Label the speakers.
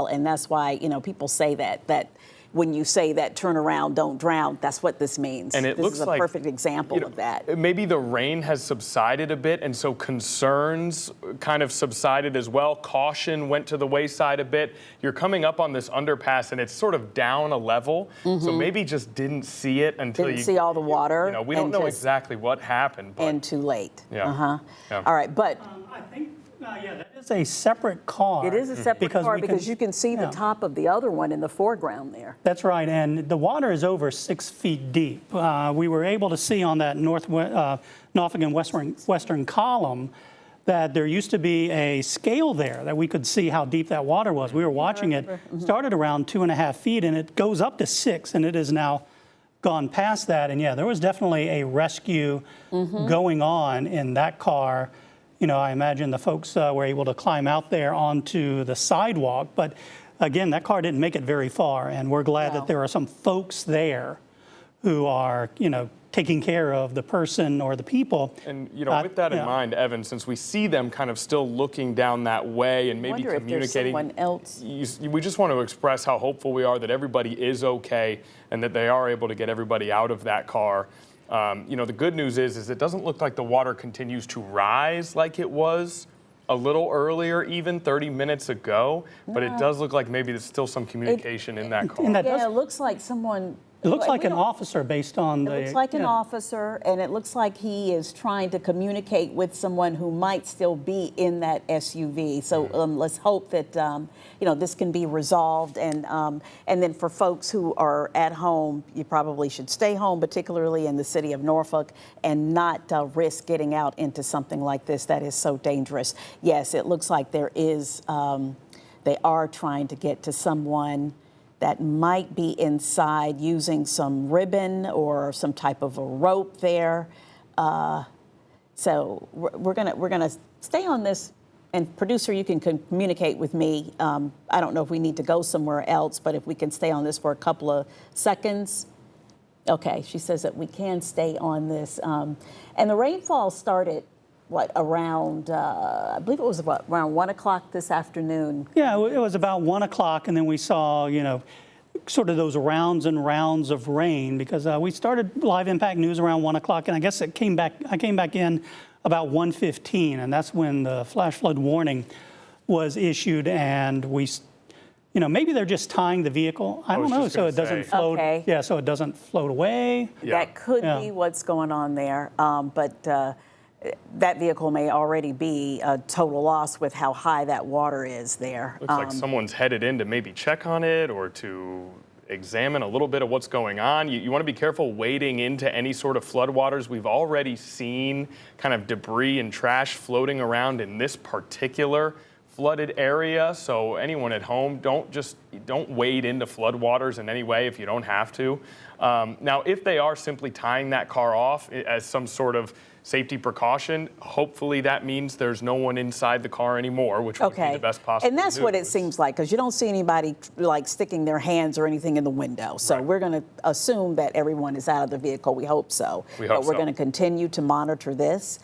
Speaker 1: And that's why, people say that when you say that turn around, don't drown, that's what this means.
Speaker 2: And it
Speaker 1: this
Speaker 2: looks
Speaker 1: is a
Speaker 2: like,
Speaker 1: perfect example of that.
Speaker 2: Maybe the rain has subsided a bit, and so concerns kind of subsided as well. Caution went to the wayside a bit. You're coming up on this underpass, and it's sort of down a level, so maybe just didn't see it until
Speaker 1: Didn't see all the water.
Speaker 2: We don't know exactly what happened. But,
Speaker 1: and too late.
Speaker 2: Yeah.
Speaker 1: All right, but
Speaker 3: I think, yeah, that is a separate car.
Speaker 1: it is a separate car because you can see the top of the other one in the foreground there.
Speaker 3: That's right, and the water is over 6 feet deep. We were able to see on that Norfolk and Western column that there used to be a scale there that we could see how deep that water was. We were watching it, started around 2.5 feet, and it goes up to 6, and it has now gone past that. And yeah, there was definitely a rescue going on in that car. I imagine the folks were able to climb out there onto the sidewalk, but again, that car didn't make it very far, and we're glad that there are some folks there who are, taking care of the person or the people.
Speaker 2: And, with that in mind, Evan, since we see them kind of still looking down that way and maybe communicating,
Speaker 1: someone else.
Speaker 2: We just want to express how hopeful we are that everybody is okay and that they are able to get everybody out of that car. The good news is it doesn't look like the water continues to rise like it was a little earlier, even 30 minutes ago, but it does look like maybe there's still some communication in that car.
Speaker 1: It looks like someone...
Speaker 3: It looks like an officer based on the...
Speaker 1: It looks like an officer, and it looks like he is trying to communicate with someone who might still be in that SUV. So let's hope that, this can be resolved. And then for folks who are at home, you probably should stay home, particularly in the city of Norfolk, and not risk getting out into something like this that is so dangerous. Yes, it looks like there is, they are trying to get to someone that might be inside using some ribbon or some type of a rope there. So we're gonna stay on this. And producer, you can communicate with me. I don't know if we need to go somewhere else, but if we can stay on this for a couple of seconds. Okay, she says that we can stay on this. And the rainfall started around, I believe it was around 1 o'clock this afternoon.
Speaker 3: Yeah, it was about 1 o'clock, and then we saw, sort of those rounds and rounds of rain because we started live impact news around 1 o'clock, and I guess I came back in about 1:15, and that's when the flash flood warning was issued, and we, maybe they're just tying the vehicle. I don't know, so it doesn't float.
Speaker 1: Okay.
Speaker 3: Yeah, so it doesn't float away.
Speaker 2: Yeah.
Speaker 1: That could be what's going on there, but that vehicle may already be a total loss with how high that water is there.
Speaker 2: Looks like someone's headed in to maybe check on it or to examine a little bit of what's going on. You want to be careful wading into any sort of floodwaters. We've already seen kind of debris and trash floating around in this particular flooded area. So anyone at home, don't wade into floodwaters in any way if you don't have to. Now, if they are simply tying that car off as some sort of safety precaution, hopefully that means there's no one inside the car anymore, which would be the best possible
Speaker 1: And that's what it seems like, because you don't see anybody like sticking their hands or anything in the window. So we're going to assume that everyone is out of the vehicle. We hope so. But we're going to continue to monitor this.